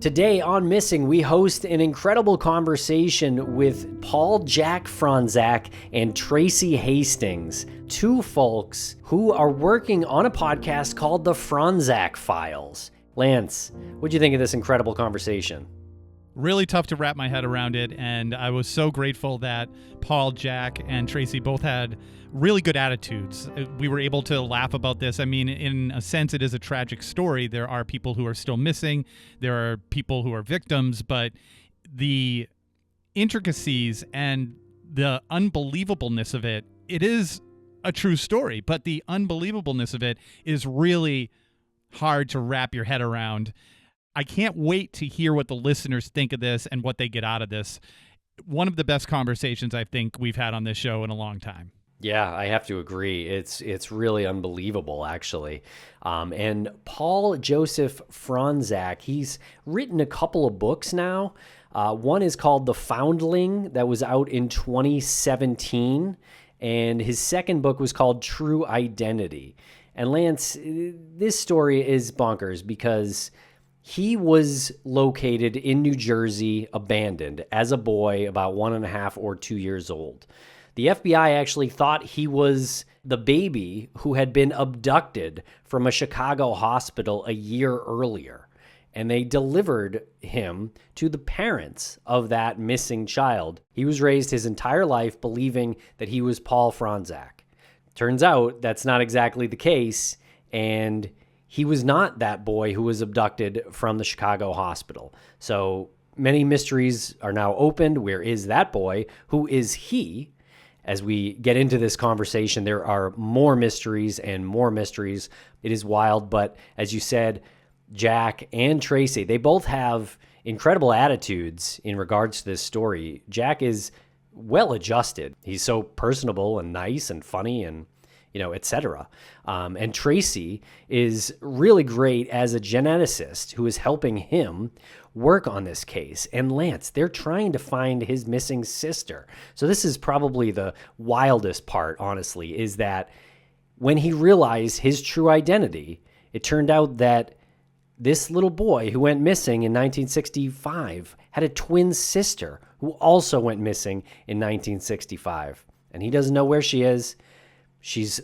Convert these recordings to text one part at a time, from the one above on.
Today on Missing, we host an incredible conversation with Paul Jack Fronczak and Tracey Hastings, two folks who are working on a podcast called the Fronzac Files. Lance, what'd you think of this incredible conversation? Really tough to wrap my head around it, and I was so grateful that Paul, Jack, and Tracy both had really good attitudes. We were able to laugh about this. I mean, in a sense, it is a tragic story. There are people who are still missing. There are people who are victims, but the intricacies and the unbelievableness of it, it is a true story, but the unbelievableness of it is really hard to wrap your head around. I can't wait to hear what the listeners think of this and what they get out of this. One of the best conversations I think we've had on this show in a long time. Yeah, I have to agree. It's really unbelievable, actually. And Paul Joseph Fronczak, he's written a couple of books now. One is called The Foundling, that was out in 2017. And his second book was called True Identity. And Lance, this story is bonkers because he was located in New Jersey, abandoned as a boy, about 1.5 or 2 years old. The FBI actually thought he was the baby who had been abducted from a Chicago hospital a year earlier, and they delivered him to the parents of that missing child. He was raised his entire life believing that he was Paul Fronczak. Turns out that's not exactly the case, and he was not that boy who was abducted from the Chicago hospital. So many mysteries are now opened. Where is that boy? Who is he? As we get into this conversation, there are more mysteries and more mysteries. It is wild, but as you said, Jack and Tracy, they both have incredible attitudes in regards to this story. Jack is well adjusted. He's so personable and nice and funny and etc. And Tracy is really great as a geneticist who is helping him work on this case. And Lance, they're trying to find his missing sister. So this is probably the wildest part, honestly, is that when he realized his true identity, it turned out that this little boy who went missing in 1965 had a twin sister who also went missing in 1965. And he doesn't know where she is. She's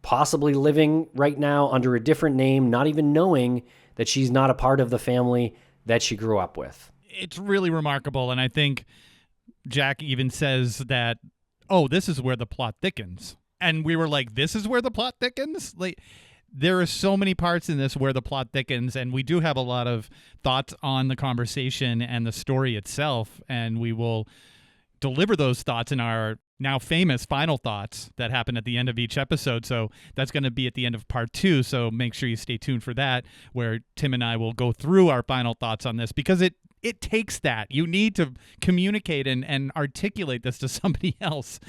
possibly living right now under a different name, not even knowing that she's not a part of the family that she grew up with. It's really remarkable, and I think Jack even says that, oh, this is where the plot thickens. And we were like, this is where the plot thickens? Like, there are so many parts in this where the plot thickens, and we do have a lot of thoughts on the conversation and the story itself, and we will deliver those thoughts in our now famous final thoughts that happen at the end of each episode. So that's going to be at the end of part 2. So make sure you stay tuned for that, where Tim and I will go through our final thoughts on this, because it takes that. You need to communicate and articulate this to somebody else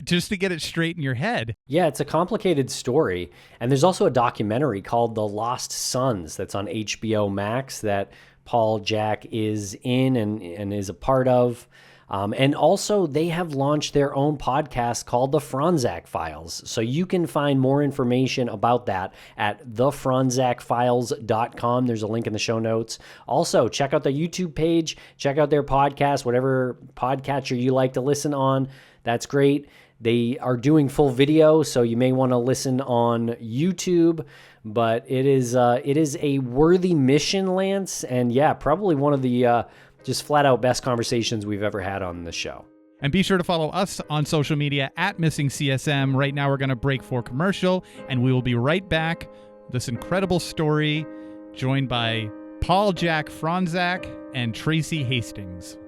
just to get it straight in your head. Yeah, it's a complicated story. And there's also a documentary called The Lost Sons that's on HBO Max that Paul Jack is in and is a part of. And also, they have launched their own podcast called the Fronzac Files. So you can find more information about that at thefronzacfiles.com. There's a link in the show notes. Also, check out the YouTube page. Check out their podcast, whatever podcatcher you like to listen on. That's great. They are doing full video, so you may want to listen on YouTube. But it is a worthy mission, Lance. And yeah, probably one of the just flat out best conversations we've ever had on the show. And be sure to follow us on social media at MissingCSM. Right now we're going to break for commercial, and we will be right back. This incredible story, joined by Paul Jack Fronczak and Tracey Hastings.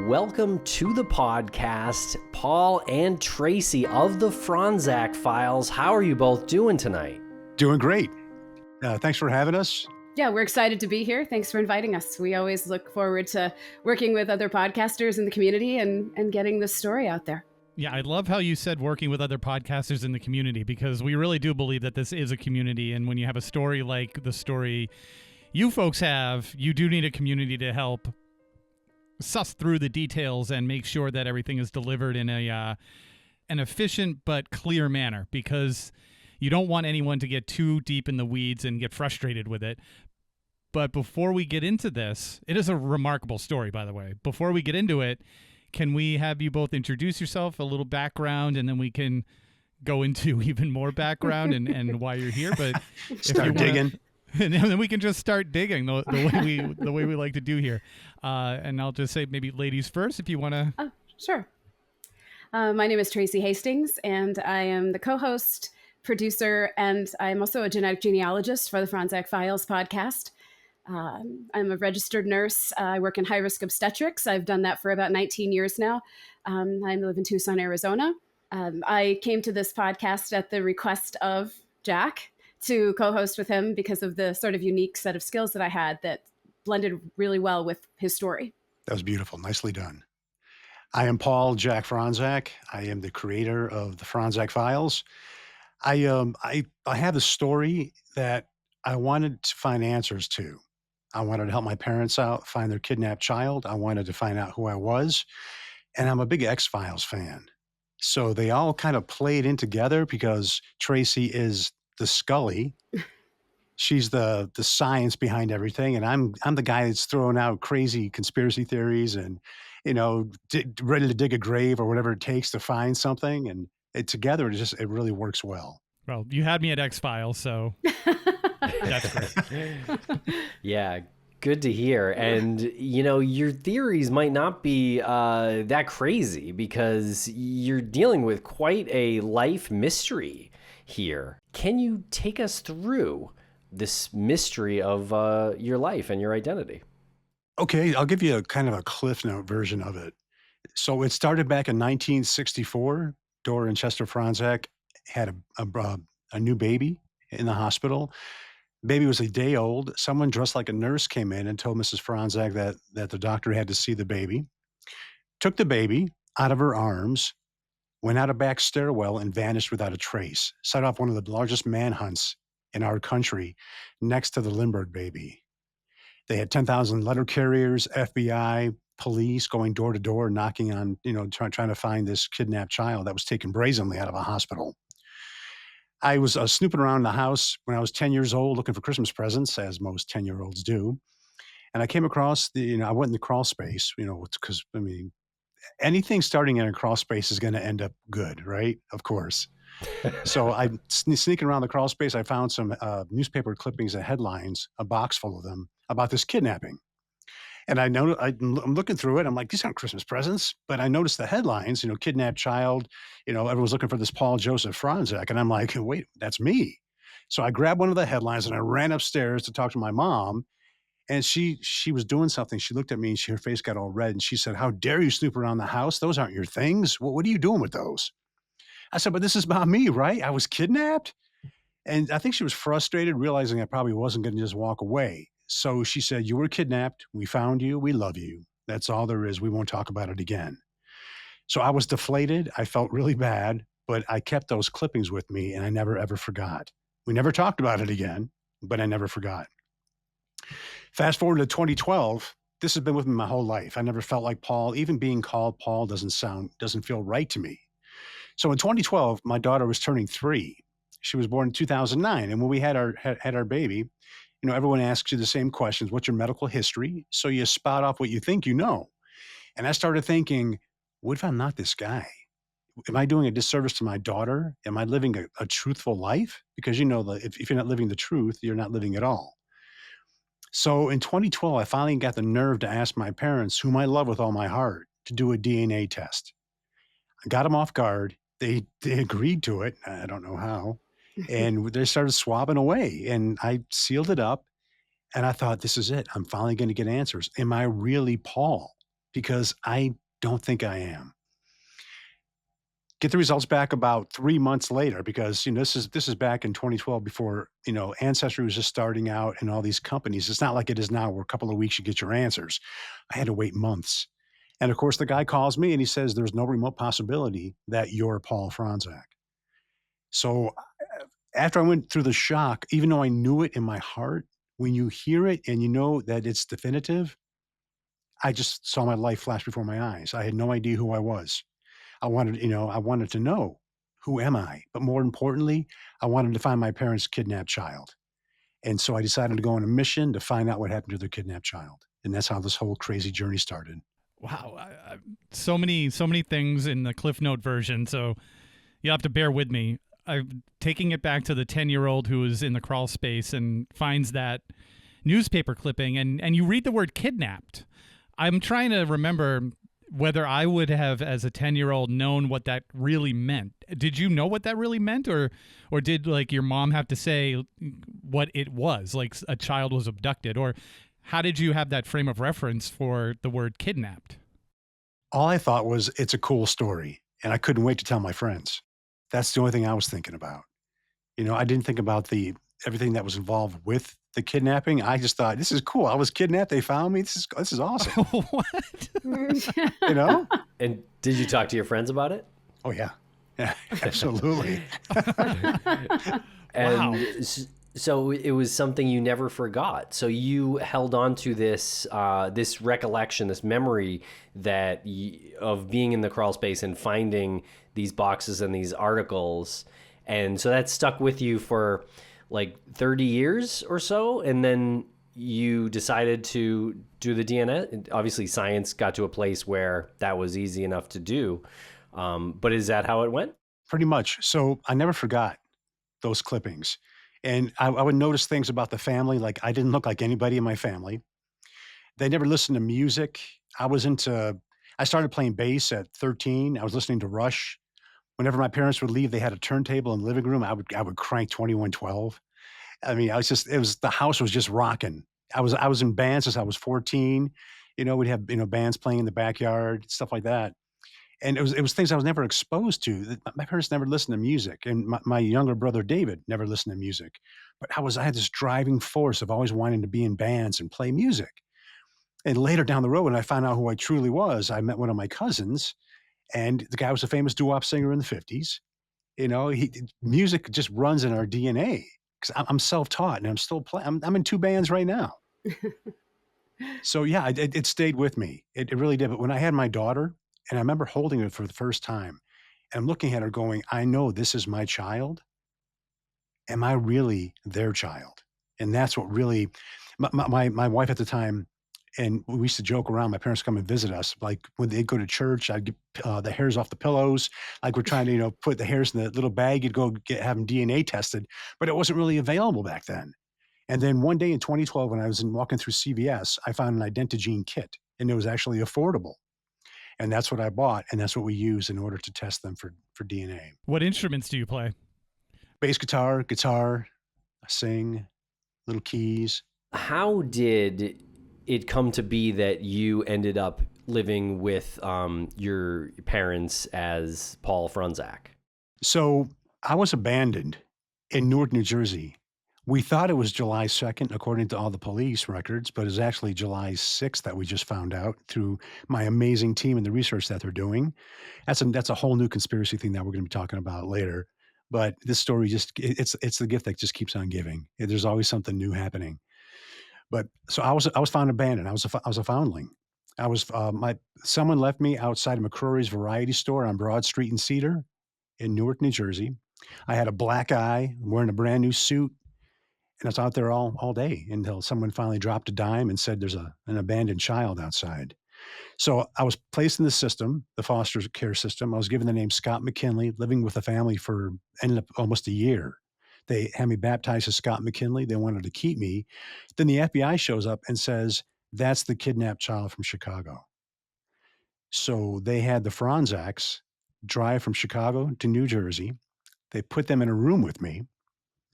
Welcome to the podcast, Paul and Tracy of the Fronzac Files. How are you both doing tonight? Doing great. Thanks for having us. Yeah, we're excited to be here. Thanks for inviting us. We always look forward to working with other podcasters in the community and getting this story out there. Yeah, I love how you said working with other podcasters in the community, because we really do believe that this is a community. And when you have a story like the story you folks have, you do need a community to help suss through the details and make sure that everything is delivered in an efficient but clear manner, because you don't want anyone to get too deep in the weeds and get frustrated with it. But before we get into this, it is a remarkable story, by the way. Before we get into it, can we have you both introduce yourself, a little background, and then we can go into even more background and why you're here. But start digging. And then we can just start digging the way we like to do here. And I'll just say maybe ladies first, if you want to. Oh, sure. My name is Tracey Hastings, and I am the co-host, producer, and I'm also a genetic genealogist for the Fronzac Files podcast. I'm a registered nurse. I work in high-risk obstetrics. I've done that for about 19 years now. I live in Tucson, Arizona. I came to this podcast at the request of Jack to co-host with him because of the sort of unique set of skills that I had that blended really well with his story. That was beautiful. Nicely done. I am Paul Jack Fronczak. I am the creator of the Fronzac Files. I have a story that I wanted to find answers to. I wanted to help my parents out, find their kidnapped child. I wanted to find out who I was. And I'm a big X-Files fan. So they all kind of played in together because Tracy is the Scully. She's the science behind everything. And I'm the guy that's throwing out crazy conspiracy theories and, ready to dig a grave or whatever it takes to find something. And together, it really works well. Well, you had me at X-Files, so that's great. Yeah, good to hear. And, your theories might not be that crazy because you're dealing with quite a life mystery here. Can you take us through this mystery of your life and your identity? Okay, I'll give you a kind of a Cliff Note version of it. So it started back in 1964. Dora and Chester Fronczak had a new baby in the hospital. Baby was a day old. Someone dressed like a nurse came in and told Mrs. Fronczak that the doctor had to see the baby. Took the baby out of her arms, went out a back stairwell and vanished without a trace. Set off one of the largest manhunts in our country next to the Lindbergh baby. They had 10,000 letter carriers, FBI, police going door to door, knocking on, trying to find this kidnapped child that was taken brazenly out of a hospital. I was snooping around the house when I was 10 years old looking for Christmas presents, as most 10-year-olds do. And I came across I went in the Crawlspace, because, anything starting in a Crawlspace is going to end up good, right? Of course. So I'm sneaking around the Crawlspace. I found some newspaper clippings and headlines, a box full of them, about this kidnapping. And I'm looking through it. I'm like, these aren't Christmas presents. But I noticed the headlines, kidnapped child, everyone's looking for this Paul Joseph Fronczak. And I'm like, wait, that's me. So I grabbed one of the headlines and I ran upstairs to talk to my mom. And she was doing something. She looked at me and her face got all red. And she said, how dare you snoop around the house? Those aren't your things. What are you doing with those? I said, but this is about me, right? I was kidnapped. And I think she was frustrated, realizing I probably wasn't going to just walk away. So she said, you were kidnapped. We found you. We love you. That's all there is. We won't talk about it again. So I was deflated. I felt really bad, but I kept those clippings with me and I never, ever forgot. We never talked about it again, but I never forgot. Fast forward to 2012. This has been with me my whole life. I never felt like Paul. Even being called Paul doesn't feel right to me. So in 2012, my daughter was turning 3. She was born in 2009. And when we had our baby, everyone asks you the same questions. What's your medical history? So you spout off what you think you know. And I started thinking, what if I'm not this guy? Am I doing a disservice to my daughter? Am I living a truthful life? Because if you're not living the truth, you're not living at all. So in 2012, I finally got the nerve to ask my parents, whom I love with all my heart, to do a DNA test. I got them off guard. They agreed to it. I don't know how. And they started swabbing away. And I sealed it up. And I thought, this is it. I'm finally going to get answers. Am I really Paul? Because I don't think I am. Get the results back about 3 months later, because this is back in 2012 before Ancestry was just starting out and all these companies. It's not like it is now where a couple of weeks you get your answers. I had to wait months. And of course, the guy calls me and he says, there's no remote possibility that you're Paul Fronczak. So after I went through the shock, even though I knew it in my heart, when you hear it and you know that it's definitive, I just saw my life flash before my eyes. I had no idea who I was. I wanted to know, who am I? But more importantly, I wanted to find my parents' kidnapped child. And so I decided to go on a mission to find out what happened to their kidnapped child. And that's how this whole crazy journey started. Wow, so many things in the Cliff Note version. So you have to bear with me. I'm taking it back to the 10-year-old who is in the Crawlspace and finds that newspaper clipping, and you read the word kidnapped. I'm trying to remember whether I would have, as a 10-year-old, known what that really meant. Did you know what that really meant, or did like your mom have to say what it was, like a child was abducted, or how did you have that frame of reference for the word kidnapped? All I thought was, it's a cool story, and I couldn't wait to tell my friends. That's the only thing I was thinking about. I didn't think about everything that was involved with the kidnapping. I just thought, this is cool. I was kidnapped. They found me. This is awesome. What? And did you talk to your friends about it? Oh yeah, yeah, absolutely. And Wow. so it was something you never forgot. So you held on to this this recollection, this memory of being in the crawl space and finding these boxes and these articles. And so that stuck with you for like 30 years or so. And then you decided to do the DNA. Obviously, science got to a place where that was easy enough to do. But is that how it went? Pretty much. So I never forgot those clippings. And I would notice things about the family, like I didn't look like anybody in my family. They never listened to music. I started playing bass at 13. I was listening to Rush. Whenever my parents would leave, they had a turntable in the living room. I would crank 2112. I mean, the house was just rocking. I was in bands since I was 14. We'd have, bands playing in the backyard, stuff like that. And it was things I was never exposed to. My parents never listened to music, and my younger brother David never listened to music. But I had this driving force of always wanting to be in bands and play music. And later down the road, when I found out who I truly was, I met one of my cousins, and the guy was a famous doo-wop singer in the 50s. Music just runs in our DNA. Because I'm self-taught, and I'm still playing. I'm in 2 bands right now. So yeah, it stayed with me. It really did. But when I had my daughter, and I remember holding her for the first time, and I'm looking at her going, I know this is my child. Am I really their child? And that's what really, my wife at the time, and we used to joke around. My parents come and visit us. Like when they go to church, I'd get the hairs off the pillows. Like we're trying to, put the hairs in the little bag. You'd go have them DNA tested, but it wasn't really available back then. And then one day in 2012, when I was walking through CVS, I found an Identigene kit, and it was actually affordable. And that's what I bought, and that's what we use in order to test them for DNA. What instruments do you play? Bass guitar, I sing, little keys. How did it come to be that you ended up living with your parents as Paul Fronczak? So I was abandoned in Newark, New Jersey. We thought it was July 2nd, according to all the police records, but it's actually July 6th that we just found out through my amazing team and the research that they're doing. That's a whole new conspiracy thing that we're going to be talking about later. But this story it's the gift that just keeps on giving. There's always something new happening. But so I was found abandoned. I was a foundling. Someone left me outside of McCrory's Variety Store on Broad Street in Cedar in Newark, New Jersey. I had a black eye, wearing a brand new suit. And I was out there all day until someone finally dropped a dime and said there's an abandoned child outside. So I was placed in the system, the foster care system. I was given the name Scott McKinley, living with a family ended up almost a year. They had me baptized as Scott McKinley. They wanted to keep me. Then the FBI shows up and says, that's the kidnapped child from Chicago. So they had the Fronzacs drive from Chicago to New Jersey. They put them in a room with me.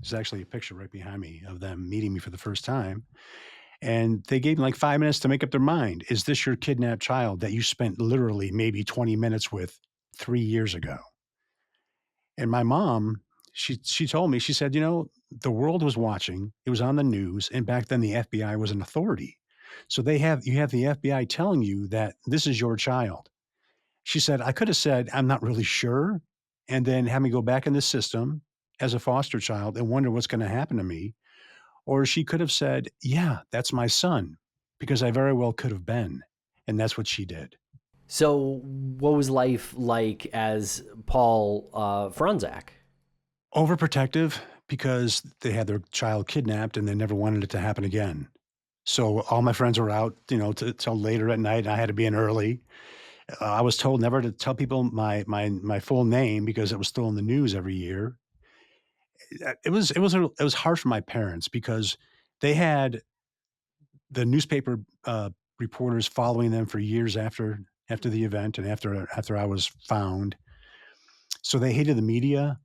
There's actually a picture right behind me of them meeting me for the first time. And they gave me like 5 minutes to make up their mind. Is this your kidnapped child that you spent literally maybe 20 minutes with 3 years ago? And my mom, she told me, she said, the world was watching. It was on the news. And back then the FBI was an authority. So you have the FBI telling you that this is your child. She said, I could have said, I'm not really sure. And then have me go back in the system as a foster child and wonder what's going to happen to me. Or she could have said, yeah, that's my son, because I very well could have been. And that's what she did. So what was life like as Paul Fronczak? Overprotective, because they had their child kidnapped and they never wanted it to happen again. So all my friends were out, till later at night, and I had to be in early. I was told never to tell people my full name because it was still in the news every year. It was hard for my parents because they had the newspaper reporters following them for years after the event and after I was found. So they hated the media,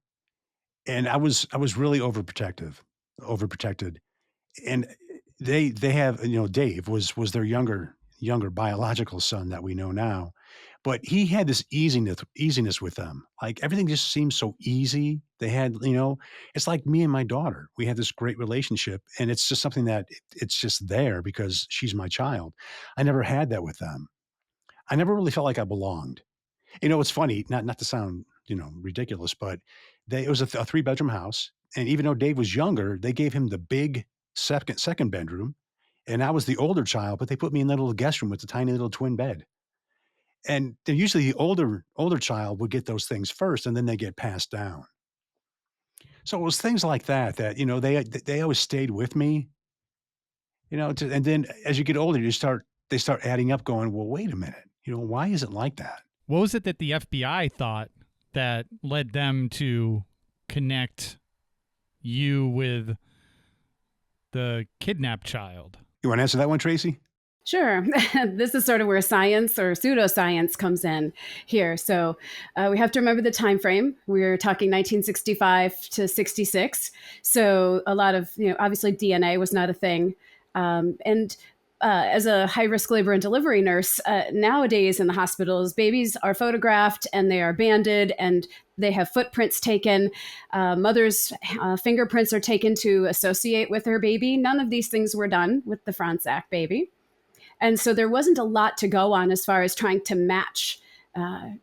and I was really overprotected. And they have, Dave was their younger biological son that we know now, but he had this easiness with them. Like everything just seemed so easy. They had, it's like me and my daughter. We had this great relationship, and it's just something that it's just there because she's my child. I never had that with them. I never really felt like I belonged. It's funny, not to sound, ridiculous, but it was a 3-bedroom house. And even though Dave was younger, they gave him the big second bedroom. And I was the older child, but they put me in the little guest room with the tiny little twin bed. And then usually the older child would get those things first, and then they get passed down. So it was things like that, they always stayed with me, and then as you get older, they start adding up going, well, wait a minute, why is it like that? What was it that the FBI thought that led them to connect you with the kidnapped child? You want to answer that one, Tracy? Sure. This is sort of where science or pseudoscience comes in here. So we have to remember the time frame. We're talking 1965 to 66. So a lot of, obviously DNA was not a thing. And as a high-risk labor and delivery nurse, nowadays in the hospitals, babies are photographed and they are banded and they have footprints taken. Mother's fingerprints are taken to associate with her baby. None of these things were done with the Fronczak baby. And so there wasn't a lot to go on as far as trying to match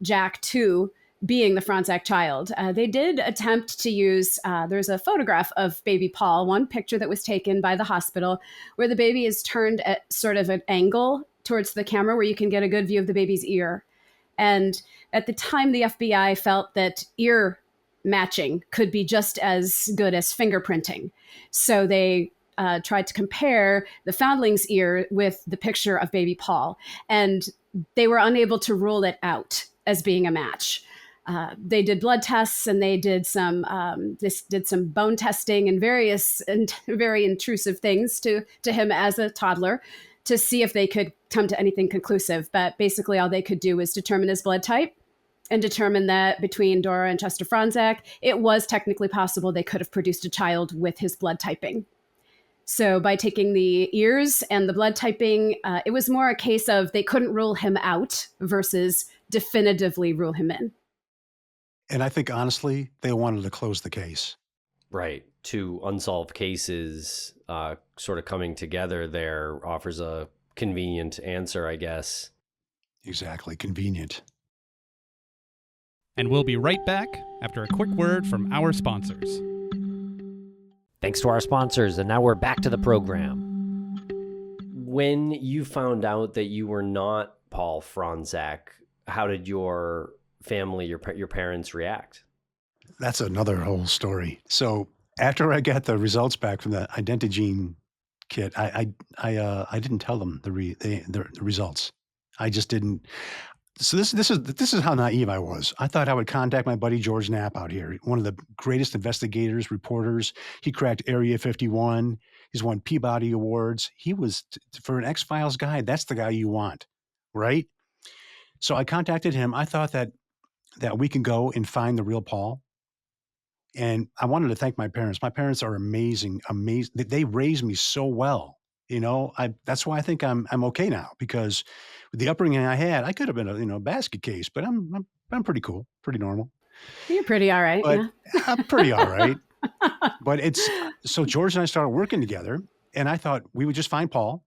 Jack to being the Fronczak child. They did attempt to use, there's a photograph of baby Paul, one picture that was taken by the hospital, where the baby is turned at sort of an angle towards the camera where you can get a good view of the baby's ear. And at the time, the FBI felt that ear matching could be just as good as fingerprinting. So they tried to compare the foundling's ear with the picture of baby Paul, and they were unable to rule it out as being a match. They did blood tests and they did some bone testing and various and very intrusive things to him as a toddler to see if they could come to anything conclusive. But basically all they could do was determine his blood type and determine that between Dora and Chester Fronczak, it was technically possible they could have produced a child with his blood typing. So by taking the ears and the blood typing, it was more a case of they couldn't rule him out versus definitively rule him in. And I think, honestly, they wanted to close the case. Right. Two unsolved cases sort of coming together there offers a convenient answer, I guess. Exactly. Convenient. And we'll be right back after a quick word from our sponsors. Thanks to our sponsors, and now we're back to the program. When you found out that you were not Paul Fronczak, how did your family, your parents react? That's another whole story. So after I got the results back from the Identigene kit, I didn't tell them the results. I just didn't. So this is how naive I was. I thought I would contact my buddy George Knapp out here, one of the greatest investigators, reporters. He cracked Area 51. He's won Peabody Awards. He was, for an X-Files guy, that's the guy you want, right? So I contacted him. I thought that we can go and find the real Paul. And I wanted to thank my parents. My parents are amazing. They raised me so well. That's why I think I'm okay now, because with the upbringing I had, I could have been a basket case, but I'm pretty cool, pretty normal. You're pretty all right. But yeah. I'm pretty all right. But so George and I started working together, and I thought we would just find Paul.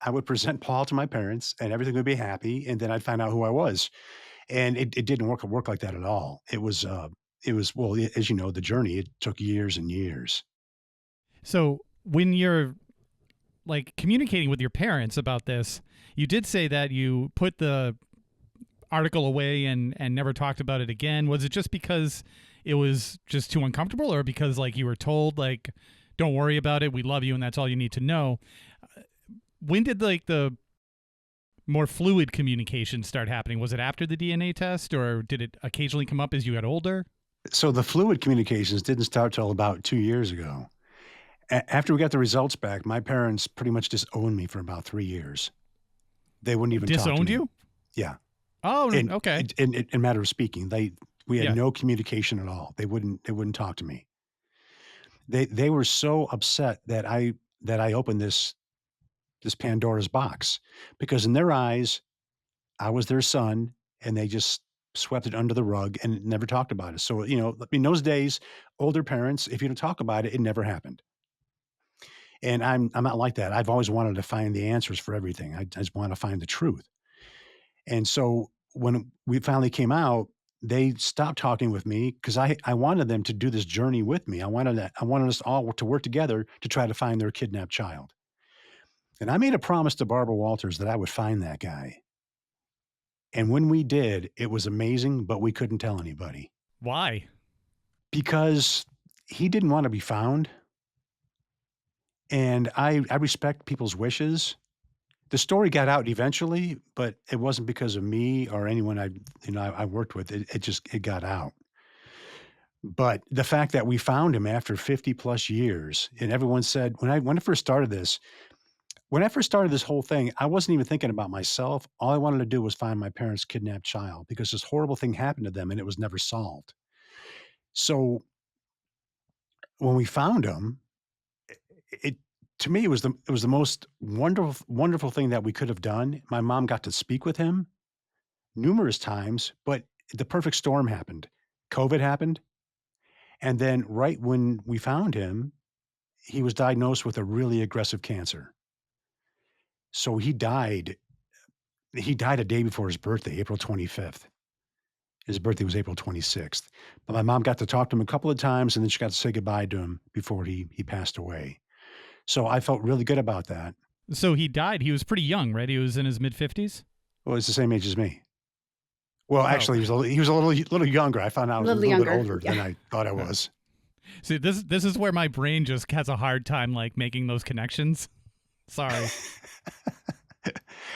I would present Paul to my parents, and everything would be happy, and then I'd find out who I was. And it didn't work like that at all. It was well, as you know, the journey, it took years and years. So when you're like communicating with your parents about this, you did say that you put the article away and never talked about it again. Was it just because it was just too uncomfortable, or because like you were told like, don't worry about it, we love you and that's all you need to know? When did like the more fluid communication start happening? Was it after the DNA test, or did it occasionally come up as you got older? So the fluid communications didn't start till about 2 years ago. After we got the results back, my parents pretty much disowned me for about 3 years. They wouldn't even talk to me. Disowned you? Yeah. Oh, okay. In matter of speaking, we had Yeah. no communication at all. They wouldn't talk to me. They were so upset that I opened this Pandora's box, because in their eyes, I was their son, and they just swept it under the rug and never talked about it. So, in those days, older parents, if you don't talk about it, it never happened. And I'm not like that. I've always wanted to find the answers for everything. I just want to find the truth. And so when we finally came out, they stopped talking with me because I wanted them to do this journey with me. I wanted us all to work together to try to find their kidnapped child. And I made a promise to Barbara Walters that I would find that guy. And when we did, it was amazing, but we couldn't tell anybody. Why? Because he didn't want to be found. And I respect people's wishes. The story got out eventually, but it wasn't because of me or anyone I worked with. It got out. But the fact that we found him after 50 plus years, and everyone said, when I first started this whole thing, I wasn't even thinking about myself. All I wanted to do was find my parents' kidnapped child, because this horrible thing happened to them and it was never solved. So when we found him, to me, it was the most wonderful thing that we could have done. My mom got to speak with him numerous times, but the perfect storm happened. COVID happened. And then right when we found him, he was diagnosed with a really aggressive cancer. So he died a day before his birthday, April 25th. His birthday was April 26th. But my mom got to talk to him a couple of times, and then she got to say goodbye to him before he passed away. So I felt really good about that. So he died. He was pretty young, right? He was in his mid-50s? Well, he's the same age as me. Well, actually, he was a little younger. I found out I was a little bit older than I thought I was. See, this is where my brain just has a hard time like making those connections. Sorry.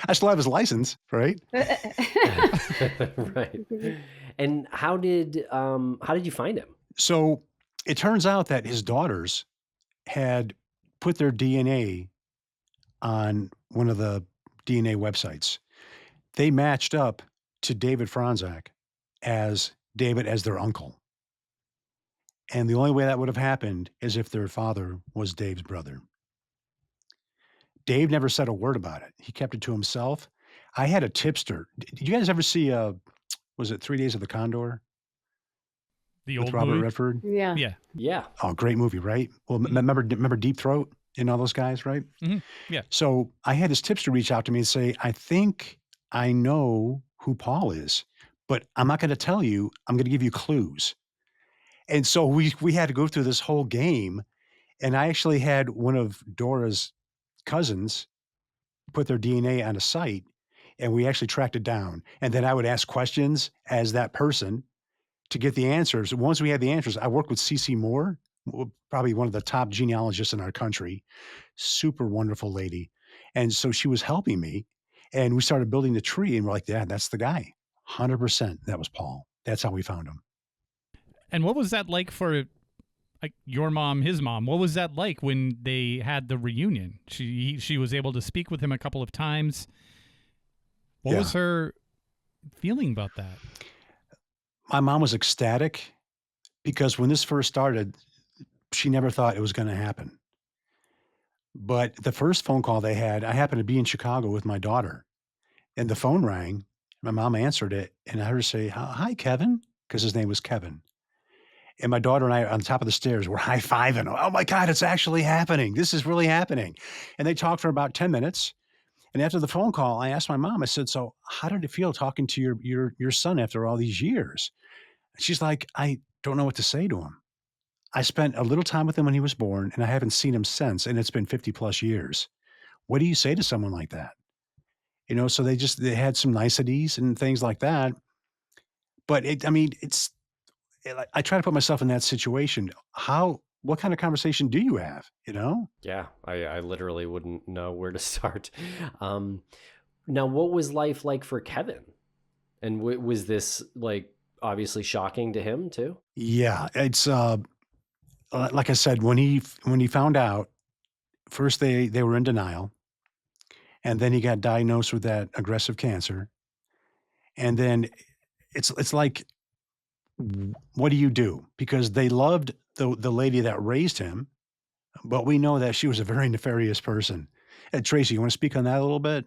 I still have his license, right? Right. And how did you find him? So it turns out that his daughters had put their DNA on one of the DNA websites. They matched up to David Fronczak as their uncle. And the only way that would have happened is if their father was Dave's brother. Dave never said a word about it. He kept it to himself. I had a tipster. Did you guys ever see, was it 3 Days of the Condor? The with old Robert movie? Redford? Yeah. Yeah. Oh, great movie, right? Well, remember Deep Throat and all those guys, right? Mm-hmm. Yeah. So I had his tipster reach out to me and say, I think I know who Paul is, but I'm not going to tell you. I'm going to give you clues. And so we had to go through this whole game. And I actually had one of Dora's cousins put their DNA on a site, and we actually tracked it down. And then I would ask questions as that person to get the answers. Once we had the answers, I worked with C.C. Moore, probably one of the top genealogists in our country, super wonderful lady. And so she was helping me, and we started building the tree, and we're like, yeah, that's the guy. 100%. That was Paul. That's how we found him. And what was that like for like your mom, his mom? What was that like when they had the reunion? She was able to speak with him a couple of times. What was her feeling about that? My mom was ecstatic because when this first started, she never thought it was going to happen. But the first phone call they had, I happened to be in Chicago with my daughter, and the phone rang. My mom answered it, and I heard her say, "Hi, Kevin," because his name was Kevin. And my daughter and I on top of the stairs were high-fiving. Oh my God, it's actually happening. This is really happening. And they talked for about 10 minutes. And after the phone call, I asked my mom, I said, so how did it feel talking to your son after all these years? She's like, I don't know what to say to him. I spent a little time with him when he was born, and I haven't seen him since, and it's been 50 plus years. What do you say to someone like that? So they had some niceties and things like that. But I mean, I try to put myself in that situation. What kind of conversation do you have? Yeah, I literally wouldn't know where to start. Now, what was life like for Kevin? And was this like obviously shocking to him too? Yeah, it's like I said, when he found out, first they were in denial, and then he got diagnosed with that aggressive cancer, and then it's like, what do you do? Because they loved the lady that raised him, but we know that she was a very nefarious person. Tracy, you want to speak on that a little bit?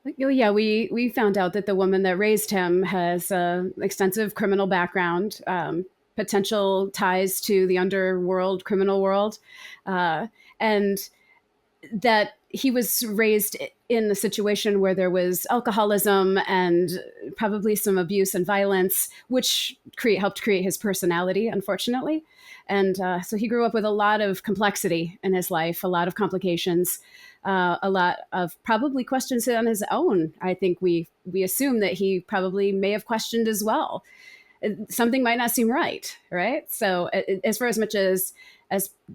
Oh, yeah, we found out that the woman that raised him has extensive criminal background, potential ties to the underworld, criminal world, and that he was raised in a situation where there was alcoholism and probably some abuse and violence, which helped create his personality, unfortunately. And so he grew up with a lot of complexity in his life, a lot of complications, a lot of probably questions on his own. I think we assume that he probably may have questioned as well. Something might not seem right, right? So as far as much as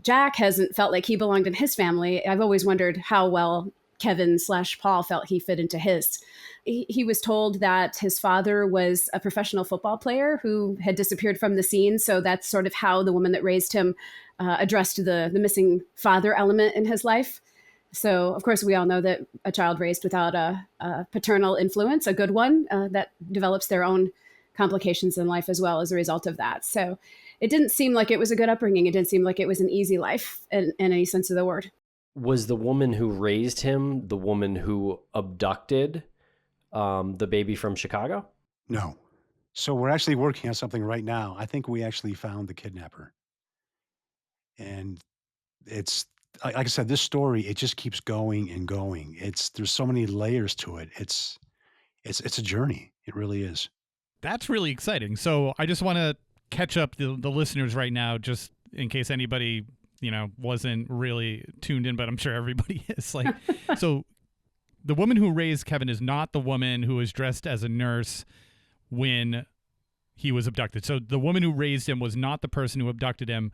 Jack hasn't felt like he belonged in his family, I've always wondered how well Kevin/Paul felt he fit into his. He was told that his father was a professional football player who had disappeared from the scene. So that's sort of how the woman that raised him addressed the missing father element in his life. So, of course, we all know that a child raised without a paternal influence, a good one, that develops their own complications in life as well as a result of that. So it didn't seem like it was a good upbringing. It didn't seem like it was an easy life in any sense of the word. Was the woman who raised him the woman who abducted the baby from Chicago? No. So we're actually working on something right now. I think we actually found the kidnapper. And it's like I said, this story, it just keeps going and going. There's so many layers to it. It's a journey. It really is. That's really exciting. So I just want to catch up the listeners right now, just in case anybody, wasn't really tuned in, but I'm sure everybody is. So the woman who raised Kevin is not the woman who was dressed as a nurse when he was abducted. So the woman who raised him was not the person who abducted him,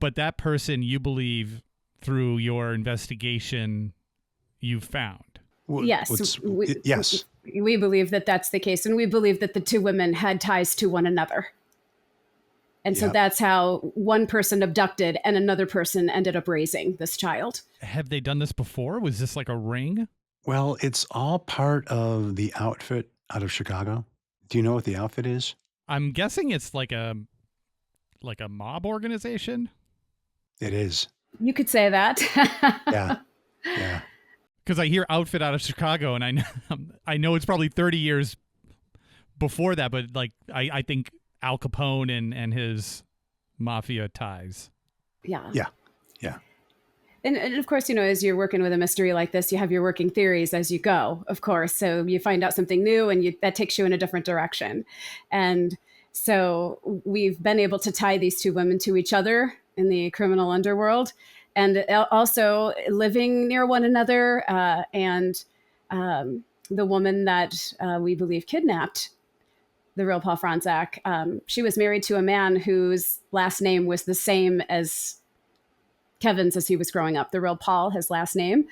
but that person, you believe, through your investigation, you found. Yes. Yes. We believe that that's the case. And we believe that the two women had ties to one another. And so that's how one person abducted and another person ended up raising this child. Have they done this before? Was this like a ring? Well, it's all part of the outfit out of Chicago. Do you know what the outfit is? I'm guessing it's like a mob organization. It is. You could say that. Yeah. Yeah. Because I hear outfit out of Chicago, and I know it's probably 30 years before that, but I think Al Capone and his mafia ties. Yeah. Yeah. Yeah. And of course, as you're working with a mystery like this, you have your working theories as you go, of course. So you find out something new and that takes you in a different direction. And so we've been able to tie these two women to each other in the criminal underworld, and also living near one another. And the woman that we believe kidnapped the real Paul Fronczak, she was married to a man whose last name was the same as Kevin's as he was growing up. The real Paul, his last name.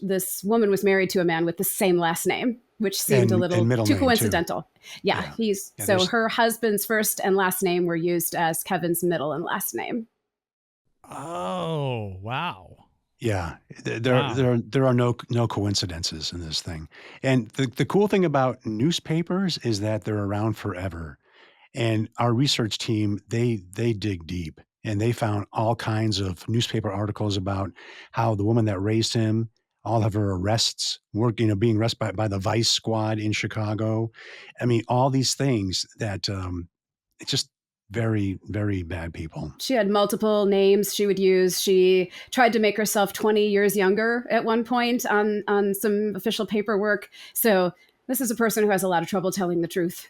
This woman was married to a man with the same last name, which seemed a little too coincidental. Yeah. So her husband's first and last name were used as Kevin's middle and last name. Oh, wow. Yeah, there are no coincidences in this thing. And the cool thing about newspapers is that they're around forever. And our research team, they dig deep, and they found all kinds of newspaper articles about how the woman that raised him, all of her arrests, being arrested by the Vice Squad in Chicago. I mean, all these things that it's just very, very bad people. She had multiple names she would use. She tried to make herself 20 years younger at one point on some official paperwork. So this is a person who has a lot of trouble telling the truth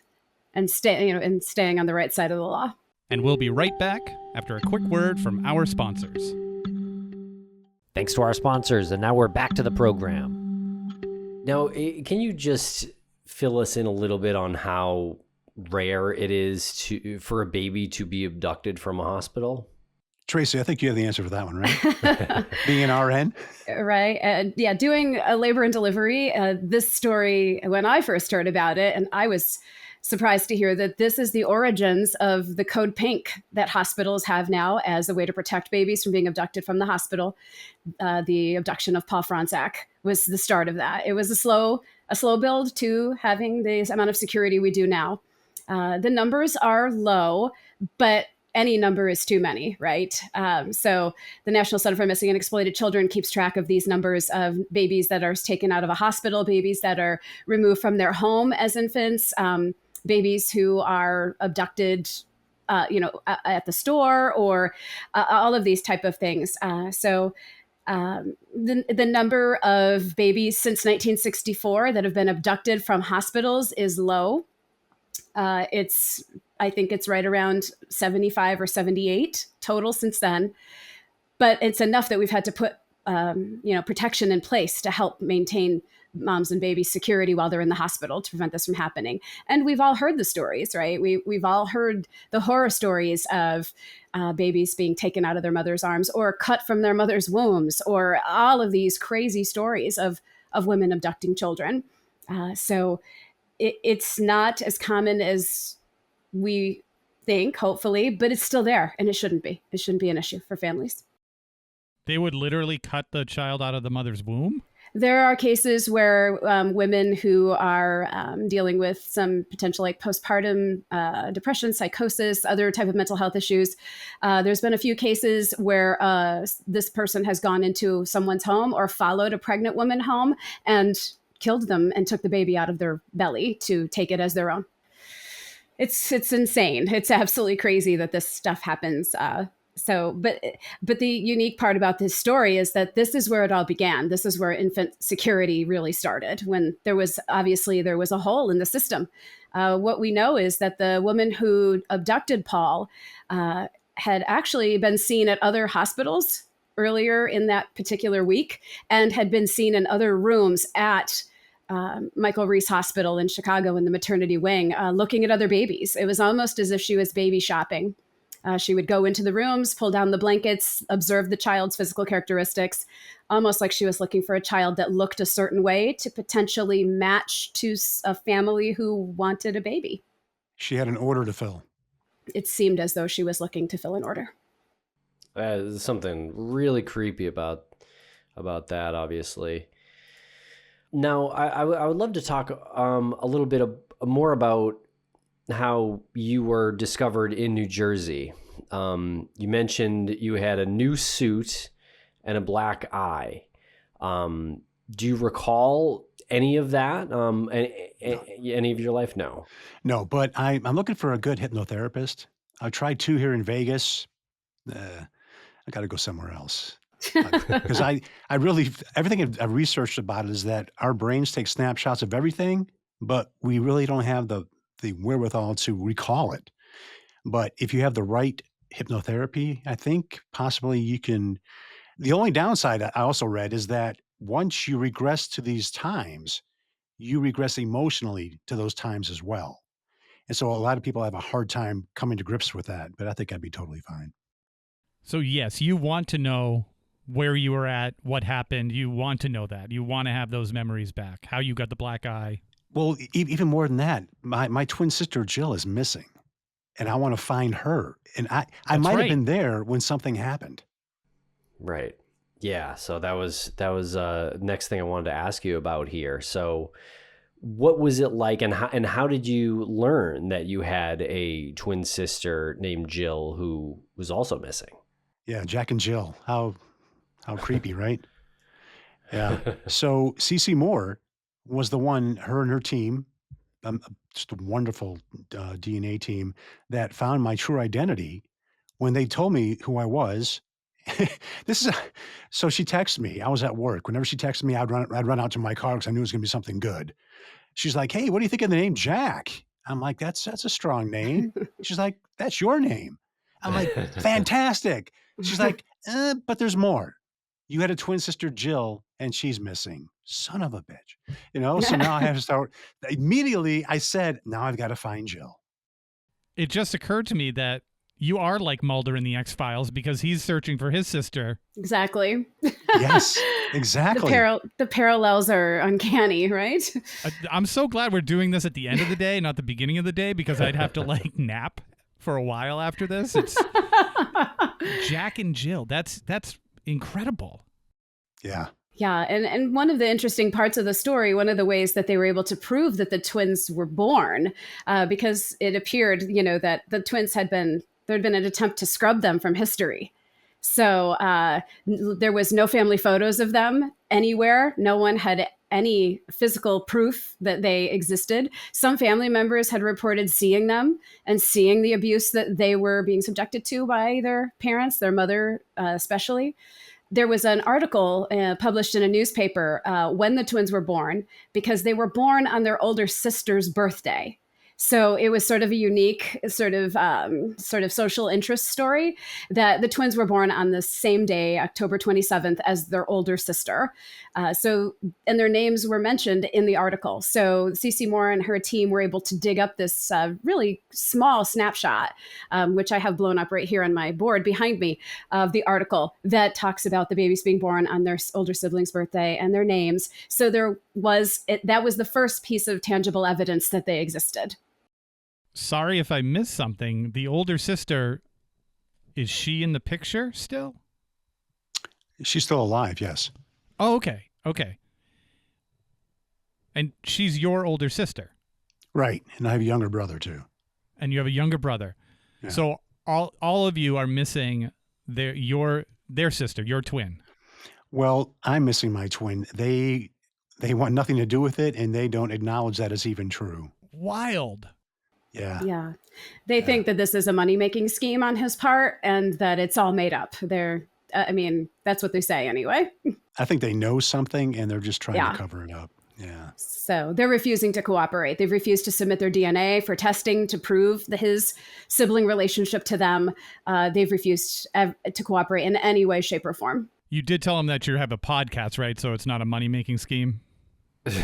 and staying on the right side of the law. And we'll be right back after a quick word from our sponsors. Thanks to our sponsors, and now we're back to the program. Now, can you just fill us in a little bit on how rare it is for a baby to be abducted from a hospital? Tracy, I think you have the answer for that one, right? Being an RN? Right. Yeah, doing a labor and delivery. This story, when I first heard about it, and I was surprised to hear that this is the origins of the code pink that hospitals have now as a way to protect babies from being abducted from the hospital. The abduction of Paul Fronczak was the start of that. It was a slow build to having the amount of security we do now. The numbers are low, but any number is too many, right? So the National Center for Missing and Exploited Children keeps track of these numbers of babies that are taken out of a hospital, babies that are removed from their home as infants, babies who are abducted, at the store, or all of these type of things. So the number of babies since 1964 that have been abducted from hospitals is low. I think it's right around 75 or 78 total since then. But it's enough that we've had to put, protection in place to help maintain moms and babies' security while they're in the hospital to prevent this from happening. And we've all heard the stories, right? We've all heard the horror stories of babies being taken out of their mother's arms or cut from their mother's wombs, or all of these crazy stories of women abducting children. So it's not as common as we think, hopefully, but it's still there, and it shouldn't be. It shouldn't be an issue for families. They would literally cut the child out of the mother's womb? There are cases where women who are dealing with some potential like postpartum depression, psychosis, other type of mental health issues. There's been a few cases where this person has gone into someone's home or followed a pregnant woman home and killed them and took the baby out of their belly to take it as their own. It's insane. It's absolutely crazy that this stuff happens. But the unique part about this story is that this is where it all began. This is where infant security really started, when there was a hole in the system. What we know is that the woman who abducted Paul had actually been seen at other hospitals earlier in that particular week, and had been seen in other rooms at Michael Reese Hospital in Chicago in the maternity wing, looking at other babies. It was almost as if she was baby shopping. She would go into the rooms, pull down the blankets, observe the child's physical characteristics, almost like she was looking for a child that looked a certain way to potentially match to a family who wanted a baby. She had an order to fill. It seemed as though she was looking to fill an order. There's something really creepy about that, obviously. Now, I would love to talk a little bit more about how you were discovered in New Jersey. You mentioned you had a new suit and a black eye. Do you recall any of that? Any of your life? No. No, but I'm looking for a good hypnotherapist. I've tried 2 here in Vegas. I got to go somewhere else. Because I really, everything I've researched about it is that our brains take snapshots of everything, but we really don't have the wherewithal to recall it. But if you have the right hypnotherapy, I think possibly you can. The only downside I also read is that once you regress to these times, you regress emotionally to those times as well. And so a lot of people have a hard time coming to grips with that, but I think I'd be totally fine. So yes, you want to know where you were at, what happened. You want to know that. You want to have those memories back, how you got the black eye. Well, even more than that, my twin sister Jill is missing, and I want to find her. And I might have been there when something happened. Right. Yeah. So that was next thing I wanted to ask you about here. So what was it like, and how did you learn that you had a twin sister named Jill who was also missing? Yeah, Jack and Jill. How creepy, right? Yeah. So CeCe Moore was the one, her and her team, just a wonderful DNA team, that found my true identity when they told me who I was. So she texted me. I was at work. Whenever she texted me, I'd run out to my car because I knew it was going to be something good. She's like, "Hey, what do you think of the name Jack?" I'm like, that's a strong name. She's like, that's your name. I'm like, fantastic. She's like, but there's more. You had a twin sister, Jill, and she's missing. Son of a bitch. So now I have to start. Immediately, I said, now I've got to find Jill. It just occurred to me that you are like Mulder in the X-Files because he's searching for his sister. Exactly. Yes, exactly. The parallels are uncanny, right? I'm so glad we're doing this at the end of the day, not the beginning of the day, because I'd have to like nap for a while after this. It's Jack and Jill. That's incredible. Yeah. Yeah, and one of the interesting parts of the story, one of the ways that they were able to prove that the twins were born, because it appeared, that the twins there had been an attempt to scrub them from history. So there was no family photos of them anywhere. No one had any physical proof that they existed. Some family members had reported seeing them and seeing the abuse that they were being subjected to by their parents, their mother especially. There was an article published in a newspaper when the twins were born, because they were born on their older sister's birthday. So it was sort of a unique sort of social interest story that the twins were born on the same day, October 27th, as their older sister. And their names were mentioned in the article. So Cece Moore and her team were able to dig up this really small snapshot, which I have blown up right here on my board behind me, of the article that talks about the babies being born on their older sibling's birthday and their names. So that was the first piece of tangible evidence that they existed. Sorry if I missed something. The older sister, is she in the picture still? She's still alive, yes. Oh, okay. And she's your older sister? Right, and I have a younger brother, too. And you have a younger brother. Yeah. So all of you are missing their sister, your twin. Well, I'm missing my twin. They want nothing to do with it, and they don't acknowledge that as even true. Wild. Yeah. They think that this is a money-making scheme on his part and that it's all made up. That's what they say anyway. I think they know something and they're just trying to cover it up. Yeah. So they're refusing to cooperate. They've refused to submit their DNA for testing to prove his sibling relationship to them. They've refused to cooperate in any way, shape, or form. You did tell them that you have a podcast, right? So it's not a money-making scheme? That's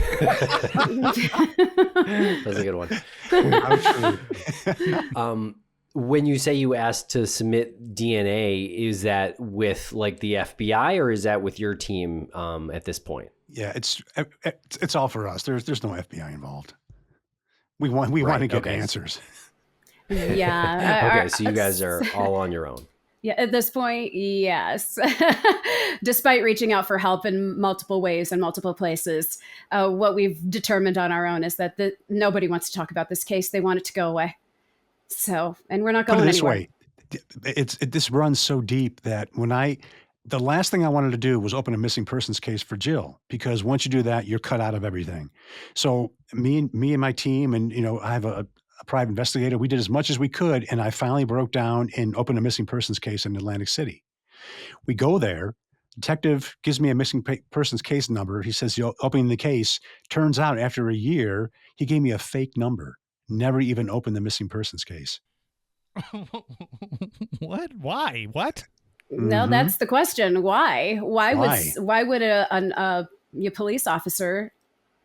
a good one. When you say you asked to submit DNA, is that with like the FBI or is that with your team at this point? Yeah, it's all for us. There's no FBI involved. We want to get answers. Yeah. Okay, so you guys are all on your own. Yeah, at this point, yes. Despite reaching out for help in multiple ways and multiple places, what we've determined on our own is that nobody wants to talk about this case. They want it to go away. So, and we're not going anywhere. Put it this way, this runs so deep that the last thing I wanted to do was open a missing persons case for Jill, because once you do that, you're cut out of everything. So me and my team, and I have a private investigator. We did as much as we could, and I finally broke down and opened a missing persons case in Atlantic City. We go there. Detective gives me a missing persons case number. He says, opening the case. Turns out after a year, he gave me a fake number. Never even opened the missing persons case. What? Why? What? No, that's the question. Why? Why would a police officer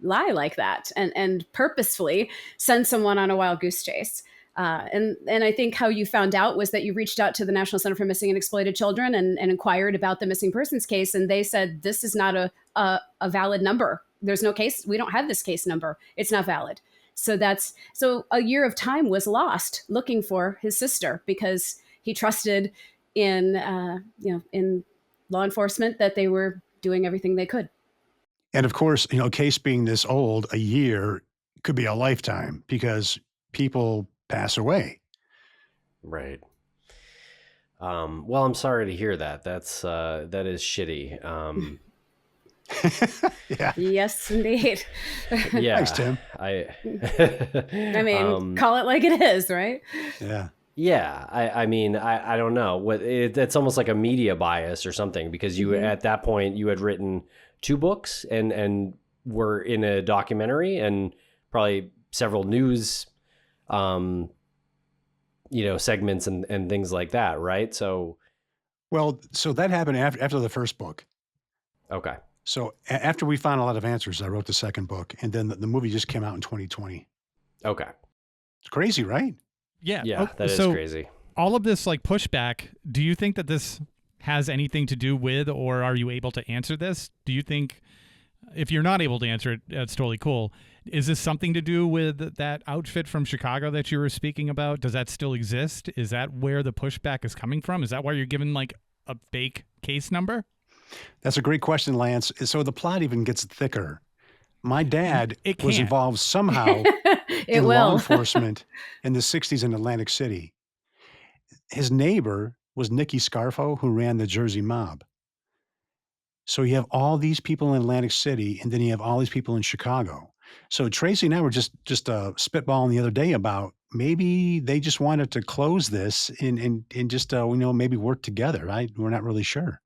lie like that and purposefully send someone on a wild goose chase? And I think how you found out was that you reached out to the National Center for Missing and Exploited Children and inquired about the missing persons case. And they said, this is not a valid number. There's no case. We don't have this case number. It's not valid. So a year of time was lost looking for his sister because he trusted in law enforcement that they were doing everything they could. And of course, a case being this old, a year could be a lifetime because people pass away. Right. Well, I'm sorry to hear that. That is shitty. Yeah. Yes, indeed. Yeah. Thanks, Tim. I mean, call it like it is, right? Yeah. Yeah. I mean, I don't know. It's almost like a media bias or something because you at that point you had written 2 books and were in a documentary and probably several news segments and things like that, right? So that happened after the first book. Okay. So after we found a lot of answers, I wrote the second book, and then the movie just came out in 2020. Okay. It's crazy, right? Yeah. Yeah, that is crazy. All of this like pushback, do you think that this has anything to do with, or are you able to answer this? Do you think, if you're not able to answer it, that's totally cool. Is this something to do with that outfit from Chicago that you were speaking about? Does that still exist? Is that where the pushback is coming from? Is that why you're given like a fake case number? That's a great question, Lance. So the plot even gets thicker. My dad was involved somehow in law enforcement in the 60s in Atlantic City. His neighbor was Nicky Scarfo, who ran the Jersey mob. So you have all these people in Atlantic City, and then you have all these people in Chicago. So Tracy and I were just spitballing the other day about maybe they just wanted to close this and just maybe work together. We're not really sure.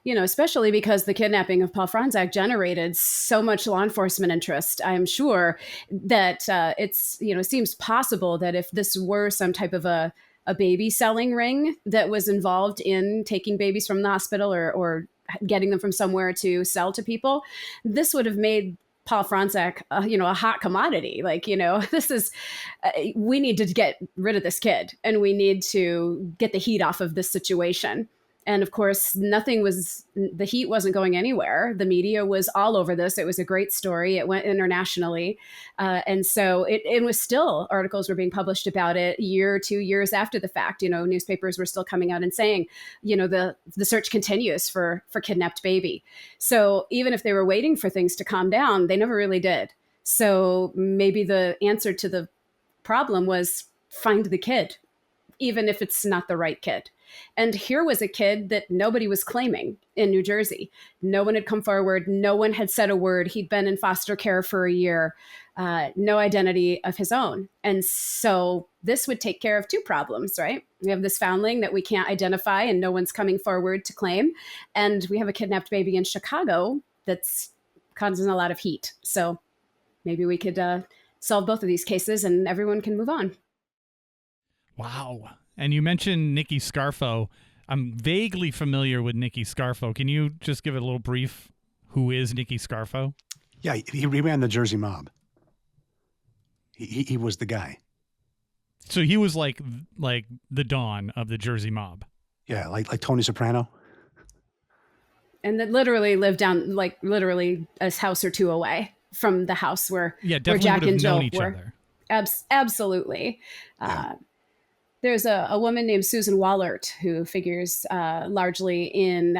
Especially because the kidnapping of Paul Fronczak generated so much law enforcement interest. I'm sure that it seems possible that if this were some type of a baby selling ring that was involved in taking babies from the hospital or getting them from somewhere to sell to people, this would have made Paul Fronczak, a hot commodity. This is, we need to get rid of this kid, and we need to get the heat off of this situation. And of course, the heat wasn't going anywhere. The media was all over this. It was a great story. It went internationally. And so it was still, articles were being published about it 2 years after the fact. Newspapers were still coming out and saying, the search continues for kidnapped baby. So even if they were waiting for things to calm down, they never really did. So maybe the answer to the problem was find the kid, even if it's not the right kid. And here was a kid that nobody was claiming in New Jersey. No one had come forward. No one had said a word. He'd been in foster care for a year, no identity of his own. And so this would take care of two problems, right? We have this foundling that we can't identify and no one's coming forward to claim. And we have a kidnapped baby in Chicago that's causing a lot of heat. So maybe we could solve both of these cases and everyone can move on. Wow. And you mentioned Nicky Scarfo. I'm vaguely familiar with Nicky Scarfo. Can you just give it a little brief? Who is Nicky Scarfo? Yeah, he ran the Jersey mob. He was the guy. So he was like the Don of the Jersey mob. Yeah, like Tony Soprano. And that literally lived down, literally a house or two away from the house where Jack and Jill were. Absolutely. Yeah. There's a woman named Susan Wallert who figures largely in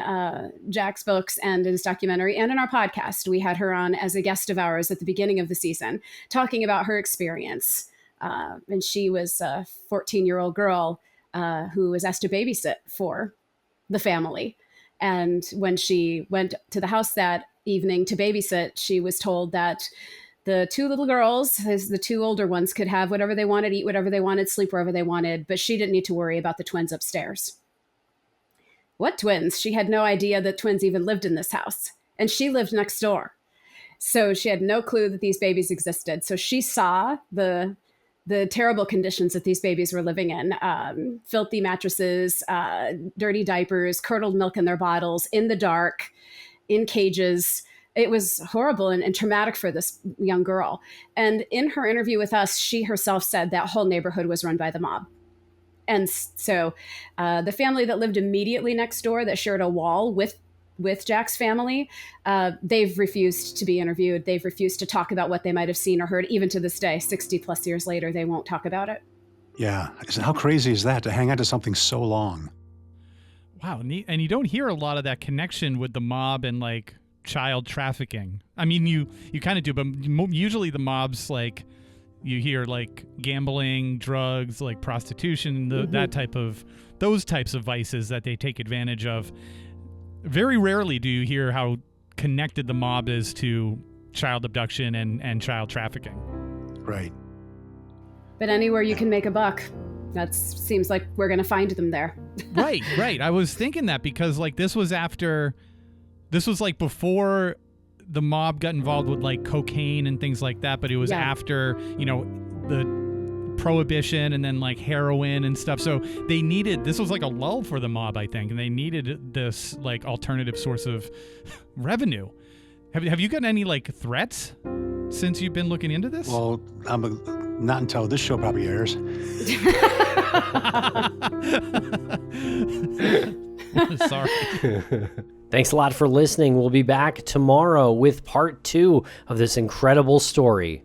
Jack's books and in his documentary and in our podcast. We had her on as a guest of ours at the beginning of the season, talking about her experience. And she was a 14-year-old girl who was asked to babysit for the family. And when she went to the house that evening to babysit, she was told that the two little girls, the two older ones, could have whatever they wanted, eat whatever they wanted, sleep wherever they wanted, but she didn't need to worry about the twins upstairs. What twins? She had no idea that twins even lived in this house, and she lived next door. So she had no clue that these babies existed. So she saw the terrible conditions that these babies were living in, filthy mattresses, dirty diapers, curdled milk in their bottles, in the dark, in cages. It was horrible and traumatic for this young girl. And in her interview with us, she herself said that whole neighborhood was run by the mob. And so the family that lived immediately next door that shared a wall with Jack's family, they've refused to be interviewed. They've refused to talk about what they might have seen or heard. Even to this day, 60 plus years later, they won't talk about it. Yeah. How crazy is that to hang on to something so long? Wow. And you don't hear a lot of that connection with the mob and child trafficking. I mean, you kind of do, but usually the mobs, you hear gambling, drugs, prostitution, those types of vices that they take advantage of. Very rarely do you hear how connected the mob is to child abduction and child trafficking. Right. But anywhere you can make a buck, that seems like we're going to find them there. Right. I was thinking that because this was before the mob got involved with cocaine and things like that, but it was after, the prohibition and then like heroin and stuff. So this was like a lull for the mob, I think, and they needed this like alternative source of revenue. Have you gotten any like threats since you've been looking into this? Well, not until this show probably airs. Sorry. Thanks a lot for listening. We'll be back tomorrow with part 2 of this incredible story.